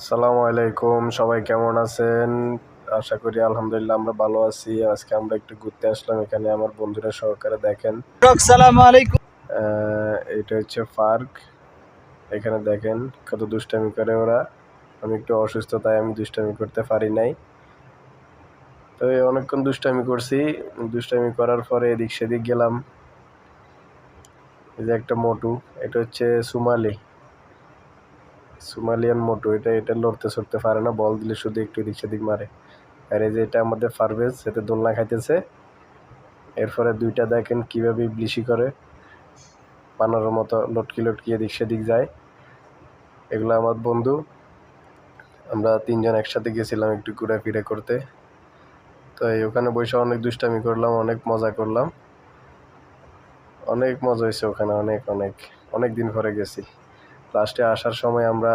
আসসালামু আলাইকুম, সবাই কেমন আছেন? আশা করি আলহামদুলিল্লাহ আমরা ভালো আছি। আজকে আমরা একটু ঘুরতে আসলাম এখানে আমার বন্ধুরা সহকারে। দেখেন, আসসালামু আলাইকুম। এটা হচ্ছে পার্ক। এখানে দেখেন কত দুষ্টামি করে ওরা। আমি একটু অসুস্থ, তাই আমি দুষ্টামি করতে পারি নাই। তো এই অনেকক্ষণ দুষ্টামি করছি। দুষ্টামি করার পরে এদিক সেদিক গেলাম। এই যে একটা মোটু, এটা হচ্ছে সুমালিয়ান মোটু। এটা লড়তে চড়তে পারে না, বল দিলে শুধু একটু এদিক সেদিক মারে। আর এই যে এটা আমাদের পারভেজ, এতে দোলনা খাইতেছে। এরপরে দুইটা দেখেন কিভাবে ইবলিশি করে, বানরের মতো লটকি লটকি এদিক সেদিক যায়। এগুলো আমার বন্ধু। আমরা তিনজন একসাথে গেছিলাম একটু ঘোরাফেরা করতে। তো এই ওখানে বসে অনেক দুষ্টামি করলাম, অনেক মজা করলাম, অনেক মজা হয়েছে ওখানে। অনেক অনেক অনেক দিন পরে গেছি। লাস্টে আসার সময় আমরা